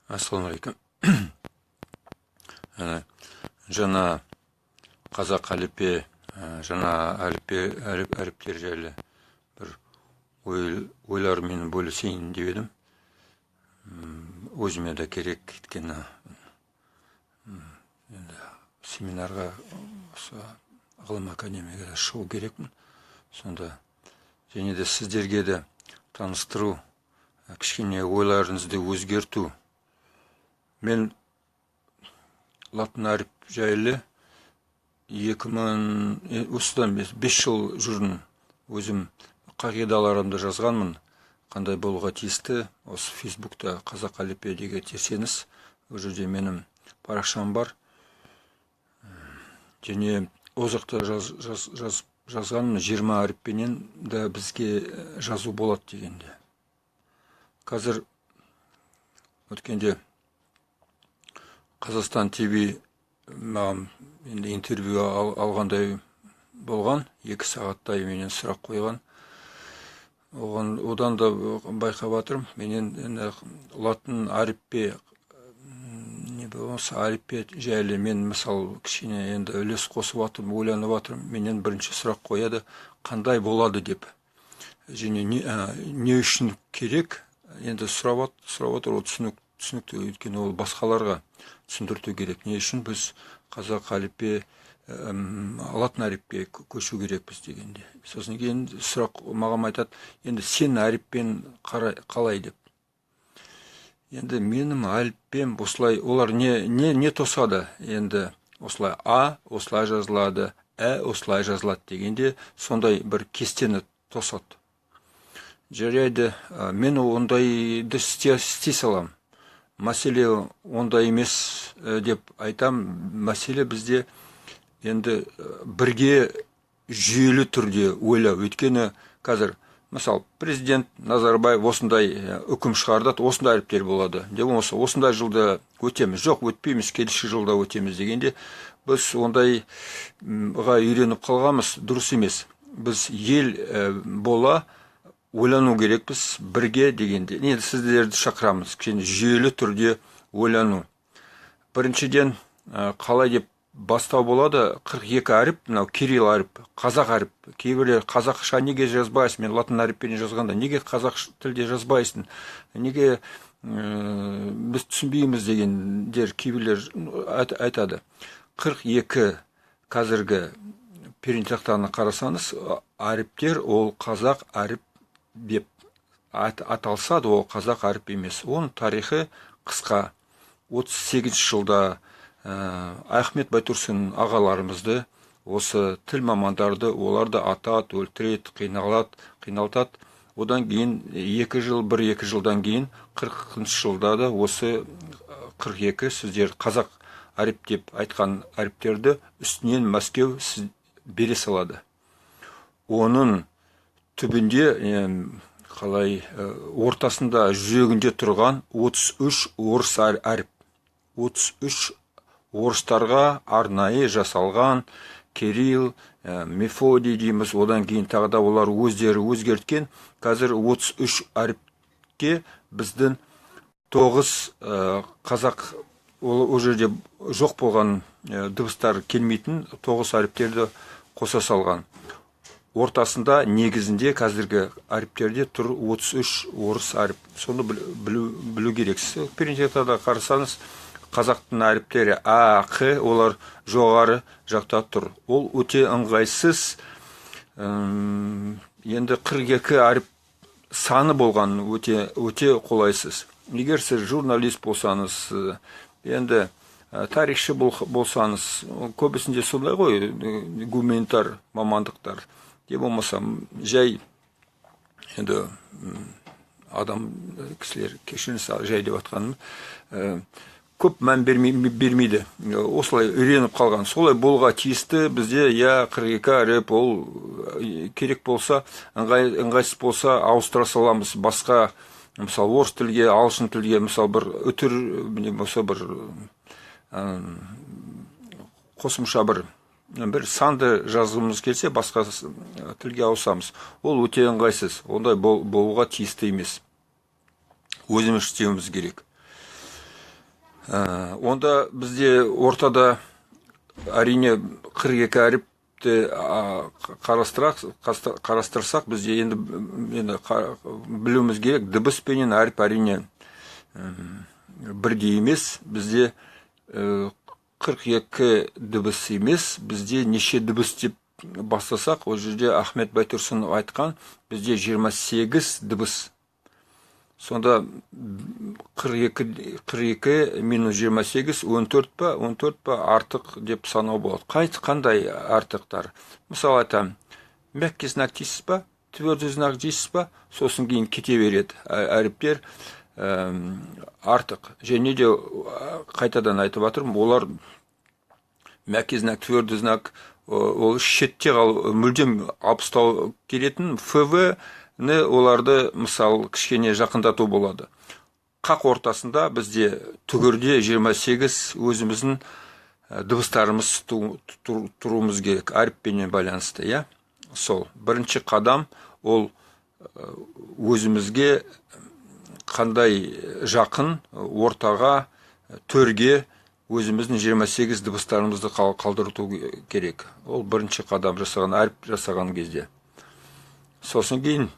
Ассалаумағалейкум. Жаңа қазақ әліппе, жаңа әріптер жайлы бір ойлармен бөлісейін деп едім. Өзіме де керек еткені семинарға, ғылым академияға шығу керекпін. Сонда және де сіздерге де таныстыру, кішкене ойларыңызды өзгерту. Мен латын әріп жайлы 5 жыл жүрдім. Өзім қағидаларымды жазғанмын. Қандай болуға тиісті. Осы Фейсбукта қазақ әліппе деген терсеңіз, ол жерде менің парақшам бар. Және ол жақта жазғанмын 20 әріппенен де бізге жазу болады дегенде. Қазір өткенде Қазақстан ТВ маған интервью алғандай болған, 2 сағаттай менен сұрақ қойған. Одан да байқап жатырмын, менен латын әріппе, не болмаса әріппе жайлы мен мысалы кішкене енді үлес қосып жатырмын, ойланып жатырмын. Менен бірінші сұрақ қояды, қандай болады деп. Және не үшін керек? Енді сұрап отыр, ол түсінікті, өйткені ол басқаларға түсіндірту керек. Не үшін біз қазақ әліппе, латын әріппе көшу керекпіз дегенде. Сосын кейін сұрақ маған айтады, енді сен әріппен қалай деп. Енді менің әліппем осылай, олар не тосады? Енді осылай осылай жазылады, осылай жазылады дегенде сондай бір кестені тосады. Жарайды, мен ондайды істей салам. Мәселе ондай емес деп айтам. Мәселе бізде енді бірге жүйелі түрде ойлау. Өйткені қазір, мысалы, президент Назарбаев осындай үкім шығардат, осындай әріптер болады. Деп болмаса, осындай жылда өтеміз, жоқ өтпейміз, келесі жылда өтеміз дегенде, біз ондайға үйреніп қалғанымыз дұрыс емес. Біз ел бола ойлану керекпіз бірге дегенде. Енді сіздерді шақырамыз, кішкене жүйелі түрде ойлану. Біріншіден, қалай деп бастау болады? 42 әріп, мынау кирилл әріп, қазақ әріп. Кейбіреулер қазақша неге жазбайсың? Мен латын әріппен жазғанда, неге қазақ тілде жазбайсың? Неге біз түсінбейміз дегендер кейбіреулер айтады. 42 қазіргі пернетақтаны қарасаңыз, әріптер ол қазақ әріп деп аталса да, ол қазақ әріп емес. Оның тарихы қысқа. 38 жылда Ахмет Байтұрсын ағаларымызды, осы тіл мамандарды, оларды атады, өлтіреді, қиналтады. Одан кейін 1-2 жылдан кейін 40 жылда да осы 42 сіздер қазақ әріп деп айтқан әріптерді үстінен Мәскеу бере салады. Оның түбінде, ортасында жүрегінде тұрған 33 орыс әріп. 33 орыстарға арнайы жасалған Кирилл, Мефодий дейміз, одан кейін тағы да олар өздері өзгерткен. Қазір 33 әріпке біздің 9 қазақ, ол жерде жоқ болған дыбыстар келмейтін 9 әріптерді қоса салған. Ортасында негізінде қазіргі әріптерде тұр 33 орыс әріп. Соны білу керексіз. Пернетақтада қарасаңыз, қазақтың әріптері Қ, олар жоғары жақта тұр. Ол өте ыңғайсыз. Енді 42 әріп саны болған өте қолайсыз. Егер сіз журналист болсаңыз, енді тарихшы болсаңыз, көбісінде сондай ғой, гуманитар мамандықтар. Де болмаса, жай, енді адам кісілер кешіріңіз жай деп атқаным, көп мән бермейді. Осылай үйреніп қалған. Солай болға тиісті бізде, 42 әріп, ол керек болса, ыңғайсыз болса, ауыстыра саламыз. Басқа, мысалы, орыс тілге, ағылшын тілге, мысалы, бір үтір, болса бір қосымша бір санды жазғымыз келсе, басқа тілге ауысамыз. Ол өте ыңғайсыз. Ондай болуға тиісті емес. Өзіміз істеуіміз керек. Онда бізде ортада әрине 42 әріпті қарастырсақ, бізде енді білуіміз керек, дыбыс пенен әріп әрине бірдей емес. Бізде 42 дыбыс емес, бізде неше дыбыс деп бастасақ, ол жерде Ахмет Байтұрсынов айтқан, бізде 28 дыбыс. Сонда 42 минус 28, 14 па, 14 па артық деп санау болады. Қандай артықтар? Мысалы айтам, мягкий знак дейсіз ба, твердый знак дейсіз ба, сосын кейін кете береді. Әріптер артық. Және де қайтадан айтып жатырмын, олар мягкий знак, твердый знак, ол шетте мүлдем алып тастау келетін. ФВ оларды мысалы кішкене жақындату болады. Қақ ортасында бізде түгірде 28 өзіміздің дыбыстарымыз тұруымыз керек, әріппенен байланысты, иә? Сол бірінші қадам, ол өзімізге қандай жақын ортаға, төрге өзіміздің 28 дыбыстарымызды қалдырту керек. Ол бірінші қадам жасаған, әріп жасаған кезде. Сосын кейін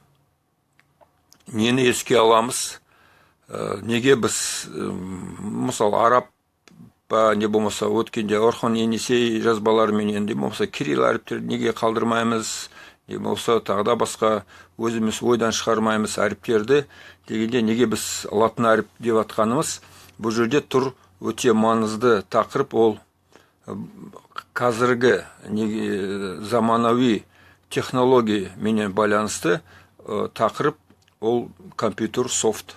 нені еске аламыз? Неге біз, мысалы, араб ба, не болмаса өткенде Орхон Енисей жазбаларымен, не болмаса кирилл әріптерді неге қалдырмаймыз, не болмаса тағда басқа өзіміз ойдан шығармаймыз әріптерді дегенде, неге біз латын әріп деп атқанымыз? Бұл жерде тұр өте маңызды тақырып, ол қазіргі заманауи технология менен байланысты тақырып, ол компьютер софт.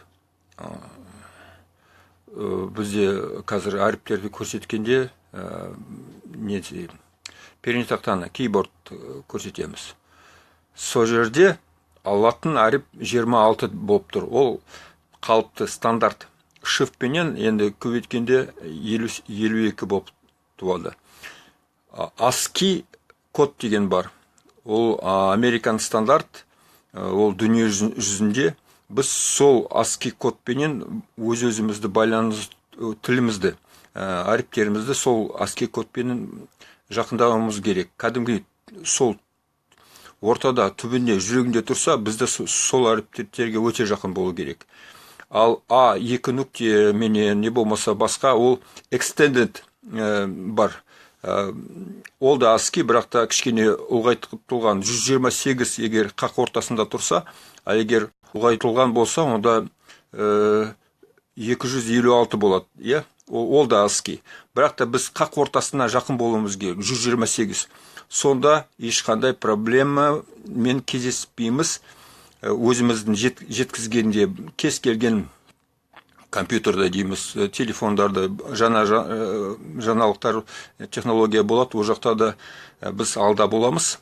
Бізде қазір әріптерді көрсеткенде пернетақтаны, кейборд көрсетеміз. Сол жерде латын әріп 26 болып тұр. Ол қалыпты стандарт. Шифтпенен енді көбейткенде 52 болып туады. ASCII код деген бар. Ол американ стандарт, ол дүние жүзінде. Біз сол ASCII кодпенен өз-өзімізді байланыс тілімізді, әріптерімізді сол ASCII кодпенен жақындауымыз керек. Кәдімгі сол ортада, түбінде, жүрегінде тұрса, бізді сол әріптерге өте жақын болу керек. Ал A2 нүкте менен, не болмаса басқа, ол extended бар. Ол да ASCII, бірақ та кішкене ұлғайтылған 128 егер қақ ортасында тұрса, а егер ұлғайтылған болса, онда 256 болады, иә? Ол да ASCII. Бірақ та біз қақ ортасына жақын болуымыз керек, 128. Сонда ешқандай проблема мен кездеспейміз. Өзіміздің жеткізгенде кез келген компьютерда дейміз, телефондарда жаңа жаңалықтар, технология болады, ол жақта да біз алда боламыз.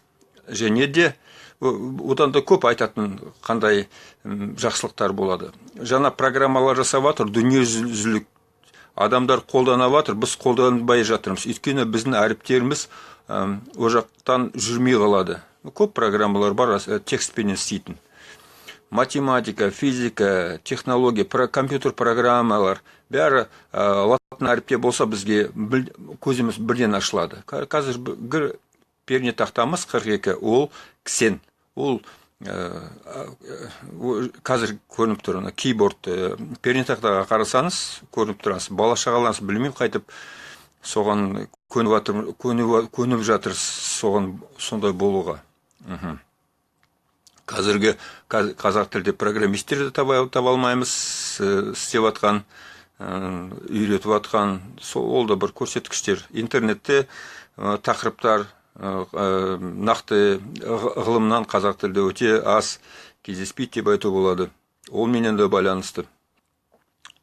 Және де одан да көп айтатын қандай жақсылықтар болады. Жаңа программалар жасап жатыр, дүниежүзілік адамдар қолданып жатыр, біз қолданбай жатырмыз. Өйткені біздің әріптеріміз ол жақтан жүрмей қалады. Көп программалар бар, текстпенен істейтін. Математика, физика, технология, компьютер программалар, бәрі латын әріпте болса, бізге көзіміз бірден ашылады. Қазір пернетақтамыз 42, ол ксен. Ол қазір көрініп тұр, кейборд, пернетақтаға қарасаңыз, көрініп тұрасыз. Бала шағаларыңыз білмеймін қайтып, соған көніп жатыр, соған сондай болуға. Қазіргі қазақ тілде программистерді таба алмаймыз, істеп атқан, үйретіп атқан, ол да бір көрсеткіштер. Интернетте тақырыптар, нақты ғылымнан қазақ тілде өте аз кездеспейді деп айту болады. Ол менен де байланысты.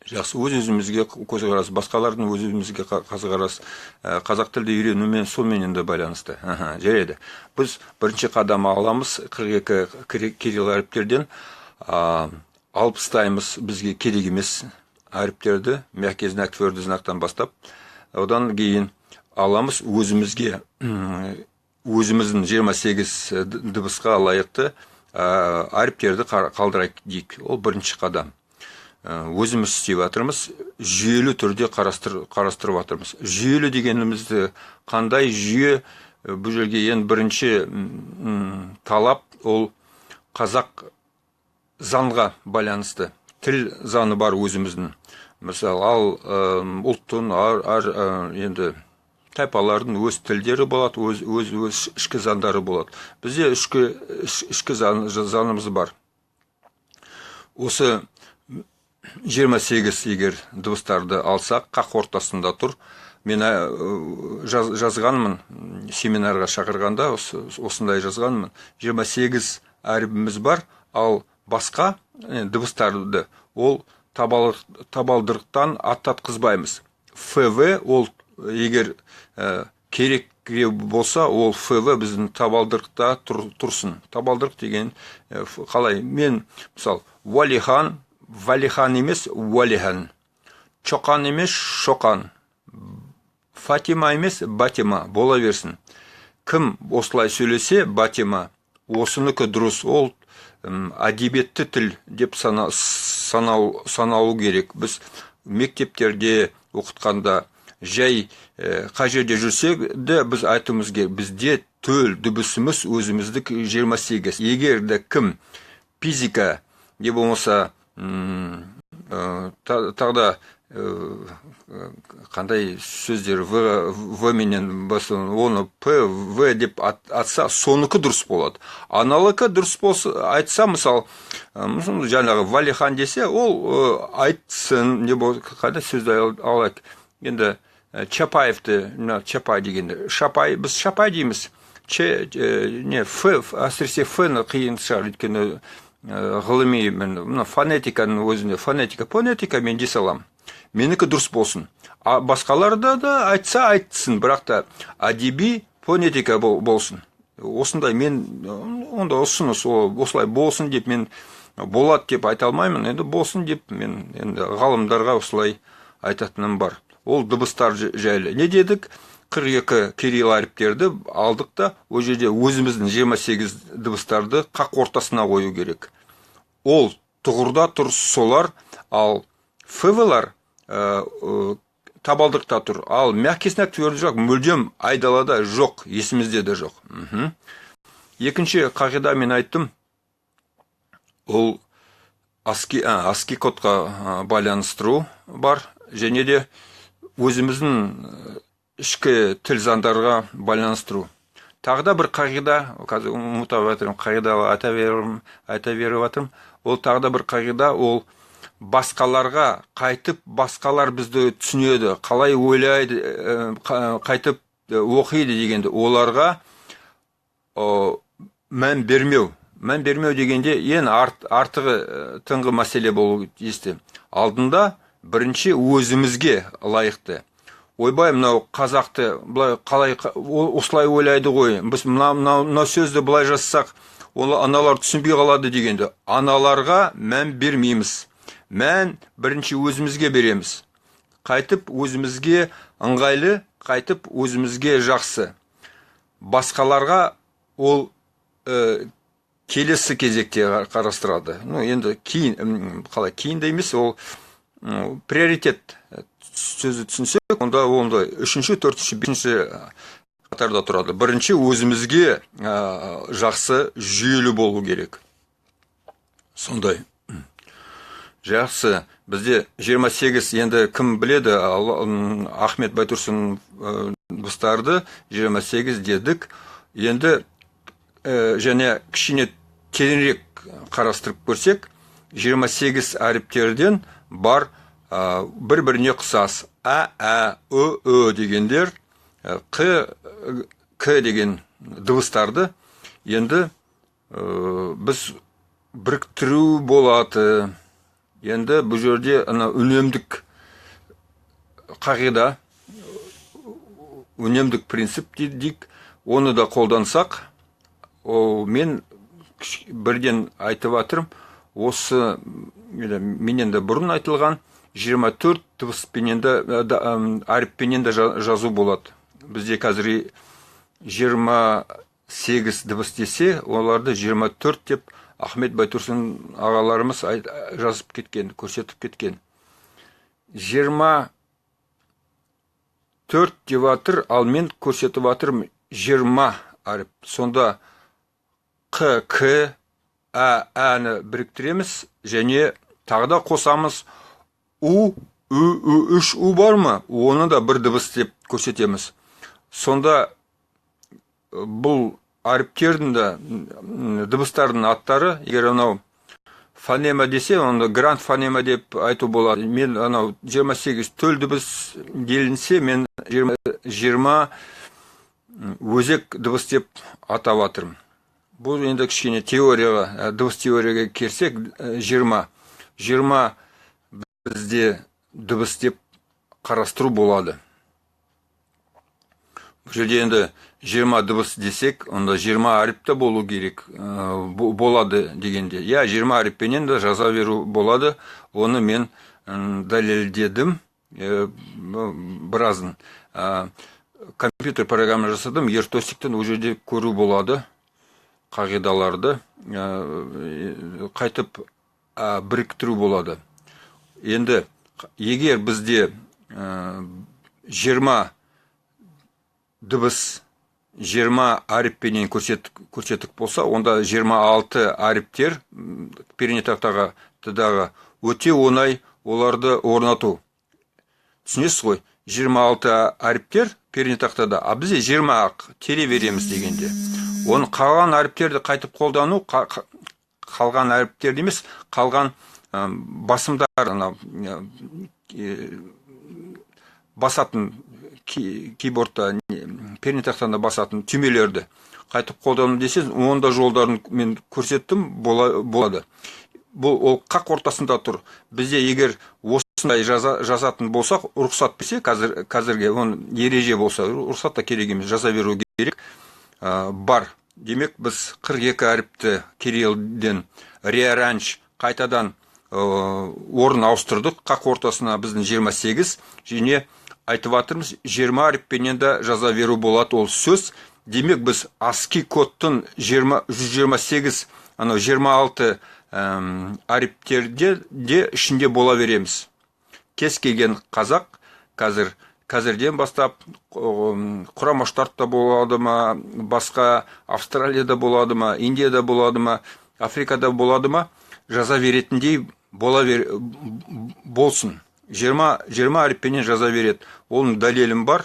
Жақсы, өз-өзімізге көзқарас, басқалардың өз-өзімізге көзқарас, қазақ тілді үйренумен сонымен де байланысты. Жарайды. Біз бірінші қадам аламыз 42 кирилл әріптерден, алып тастаймыз, бізге керек емес әріптерді, мягкий знак, твердый знактан бастап. Одан кейін аламыз өзімізге, өзіміздің 28 дыбысқа лайықты әріптерді қалдырайық дейік. Ол бірінші қадам. өзіміз істеп жатырмыз, жүйелі түрде қарастырып жатырмыз. Жүйелі дегенімізді қандай жүйе? Бұл жерге ең бірінші талап ол қазақ заңға байланысты. Тіл заңы бар өзіміздің. Мысалы, ал ұлттың енді тайпалардың өз тілдері болады, өз ішкі заңдары болады. Бізде ішкі заңымыз бар. Осы 28 егер дыбыстарды алсақ, қақ ортасында тұр. Мен жазғанмын, семинарға шақырғанда осындай жазғанмын. 28 әріпіміз бар, ал басқа дыбыстарды ол табалдырықтан аттатқызбаймыз. ФВ ол егер керек болса, ол ФВ біздің табалдырықта тұрсын. Табалдырық деген қалай? Мен, мысалы, Валихан, Валихан емес, Валихан. Чоқан емес, Шоқан. Фатима емес, Батима бола берсін. Кім осылай сөйлесе, Батима, осыныкі дұрыс, ол әдебиетті тіл деп саналу керек. Біз мектептерде оқытқанда жай қай жерде жүрсек де біз айтуымыз керек. Бізде төл дыбысымыз өзіміздік 28. Егер де кім физика не болмаса тағда қандай сөздер В менен басын, оны П, В деп атса, соныкі дұрыс болады. Аналықы дұрыс болса, айтса, мысалы, жаңағы Валихан десе, ол айтсын, не болды, қандай сөзді алайық. Енді Чапаевты, Чапай дегенде, Шапай, біз Шапай дейміз. Әсіресе Ф-ны қиын шығар, өйткені ғылыми, фонетиканың өзінде, фонетика мен дей салам. Менікі дұрыс болсын. А басқаларда да айтса айтсын, бірақ та әдеби фонетика болсын. Осындай мен, онда ұсыныс, осылай болсын деп мен болады деп айта алмаймын, енді болсын деп мен енді ғалымдарға осылай айтатыным бар. Ол дыбыстар жайлы. Не дедік? 42 кирилл әріптерді алдық та, о жерде өзіміздің 28 дыбыстарды қақ ортасына қою керек. Ол тұғырда тұр солар, ал ФВ-лар табалдырықта тұр. Ал мягкесінәк тверді жоқ, мүлдем айдалада жоқ, есімізде де жоқ. Екінші қағида мен айттым, ол ASCII кодқа байланыстыру бар, және де өзіміздің ішкі тіл заңдарға байланыстыру. Тағда бір қағида, қазір ұмытып жатырмын, қағида айта беріп жатырмын. Ол тағда бір қағида, ол басқаларға қайтып, басқалар бізді түсінеді, қалай ойлайды, қайтып оқиды дегенде, оларға мән бермеу. Мән бермеу дегенде ең артығы тыңғы мәселе болу есті. Алдында бірінші өзімізге лайықты. Ойбай, мынау қазақты қалай осылай ойлайды ғой. Біз мынау сөзді былай жазсақ, аналар түсінбей қалады дегенде, аналарға мән бермейміз. Мән бірінші өзімізге береміз. Қайтып өзімізге ыңғайлы, қайтып өзімізге жақсы. Басқаларға ол келесі кезекте қарастырады. Енді қалай кейін де емес, ол приоритет сөзі түсінсек, онда үшінші, төртінші, бесінші қатарда тұрады. Бірінші өзімізге жақсы жүйелі болу керек. Сондай. Жақсы. Бізде 28, енді кім біледі, Ахмет Байтұрсын дыбыстарды 28 дедік. Енді және кішкене тереңірек қарастырып көрсек, 28 әріптерден бар бір-біріне қысас. Ö дегендер, К деген дыбыстарды енді біз біріктіру болады. Енді бұл жерде үнемдік қағида, үнемдік принцип дейік, оны да қолдансақ, мен бірден айтып атырым, осы менен де бұрын айтылған 24 әріппенен де жазу болады. Бізде қазір 28 дыбыс десе, оларды 24 деп Ахмет Байтұрсын ағаларымыз жазып кеткен, көрсетіп кеткен. 24 деп жатыр, ал мен көрсетіп жатырмын 20 әріп. Сонда Q, K, әні біріктіреміз, және тағы да қосамыз U, үш U бар ма? Оны да бір дыбыс деп көрсетеміз. Сонда бұл әріптердің да дыбыстардың аттары, егер анау фонема десе, онда грант фонема деп айту болады. Мен анау 28 төл дыбыс делінсе, мен 20 өзек дыбыс деп атап жатырмын. Бұл енді кішкене теорияға, дыбыс теорияға керсек, 20 бізде дыбыс деп қарастыру болады. Бұл жерде енді 20 дыбыс десек, онда 20 әріпті болу керек болады дегенде. 20 әріппенен де жаза беру болады. Оны мен дәлелдедім біразын. Компьютер программа жасадым, ертосиктен ол жерде көру болады қағидаларды, қайтып біріктіру болады. Енді егер бізде 20 дыбыс 20 әріппенен көрсеттік болса, онда 26 әріптер пернетақтаға өте оңай оларды орнату. Түсінесіз ғой, 26 әріптер пернетақтада, а бізде 20-ақ тере береміз дегенде. Оны қалған әріптерді қайтып қолдану, қалған әріптерді емес, қалған басымдар, басатын кейбордта, пернетақтанда басатын түймелерді қайтып қолдану десеңіз, онда жолдарын мен көрсеттім, болады. Бұл ол қақ ортасында тұр. Бізде егер осындай жазатын болсақ, рұқсат берсе, қазірге оны ереже болса, рұқсат та керек емес, жаза беру керек, бар. Демек, біз 42 әріпті кириллден реаранж қайтадан орын ауыстырдық, қақ ортасына біздің 28, және айтып атырмыз, 20 әріппенен де жаза беру болады ол сөз. Демек, біз ASCII кодтың 128, 26 әріптерде де ішінде бола береміз. Кез келген қазақ қазірден бастап Құрама Штатта болады ма, басқа Австралияда болады ма, Индияда болады ма, Африкада болады ма, жаза беретіндей болсын. 20 әріппенен жаза береді. Оның дәлелім бар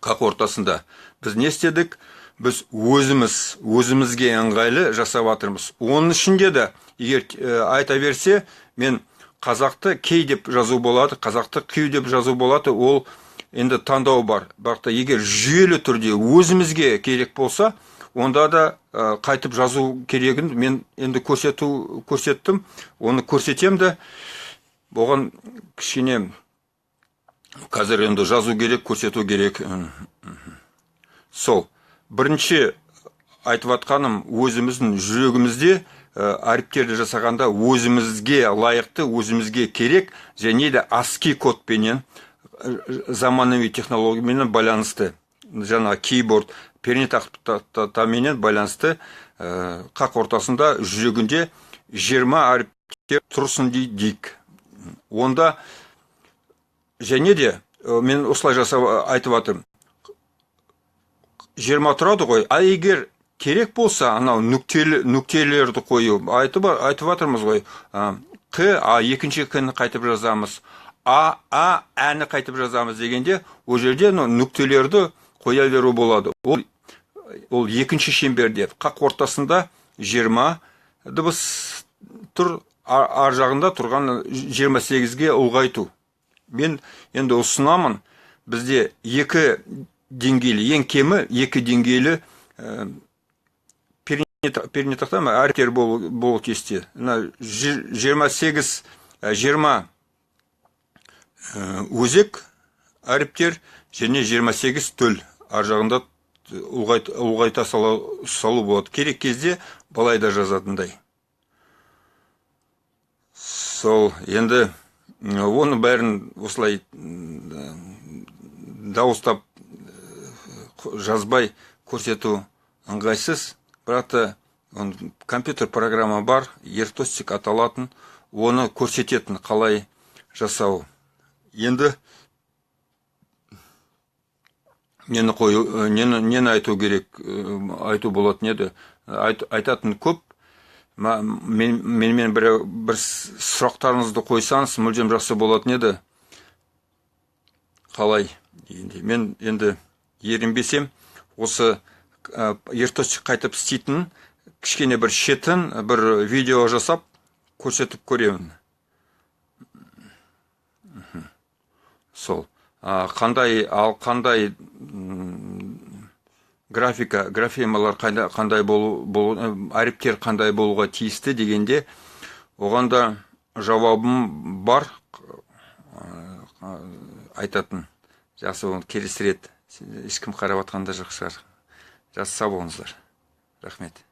қақ ортасында. Біз не істедік? Біз өзімізге ыңғайлы жасап жатырмыз. Оның ішінде де, егер айта берсе, мен қазақты кей деп жазу болады, қазақты күй деп жазу болады, ол енді таңдау бар. Бірақ егер жүйелі түрде өзімізге керек болса, онда да қайтып жазу керегін мен енді көрсеттім, оны көрсетем де, оған кішкене қазір енді жазу керек, көрсету керек. Сол. Бірінші айтып атқаным, өзіміздің жүрегімізде әріптерді жасағанда өзімізге лайықты, өзімізге керек, және де ASCII кодпенен, заманауи технологиямен байланысты, жаңа кейборд, пернетақтаменен байланысты қақ ортасында жүрегінде 20 әріптер тұрсын дейік. Онда және де мен осылай жасап айтып атырмын. 20 тұрады ғой, а егер керек болса, анау нүктелерді қою, айтып атырмыз ғой, Q, екінші Q-ні қайтып жазамыз, әні қайтып жазамыз дегенде, ол жерде нүктелерді қоя беру болады. Ол екінші шеңберде, қақ ортасында 20 дыбыс тұр, ар жағында тұрған 28-ге ұлғайту. Мен енді ұсынамын, бізде екі деңгейлі, ең кемі екі деңгейлі пернетақта әріптер болу кесте. 28, 20 өзек әріптер және 28 төл ар жағында ұлғайта салу болады. Керек кезде балай да жазатындай. Сол, енді оны бәрін осылай дауыстап жазбай көрсету ыңғайсыз, бірақ та компьютер программа бар, ертостик аталатын, оны көрсететін қалай жасау. Енді нені айту керек, айту болатын еді. Айтатын көп. Менімен бір сұрақтарыңызды қойсаңыз, мүлдем жақсы болатын еді. Қалай? Мен енді ерінбесем, осы ертостик қайтып істейтін, кішкене бір шетін, бір видео жасап, көрсетіп көремін. Сол. Қандай графемалар қандай әріптер қандай болуға тиісті дегенде, оғанда жауабым бар, айтатын. Жақсы болыңыз, келесі рет ешкім қарап атқанда жоқ шығар. Жақсы, сау болыңыздар. Рахмет.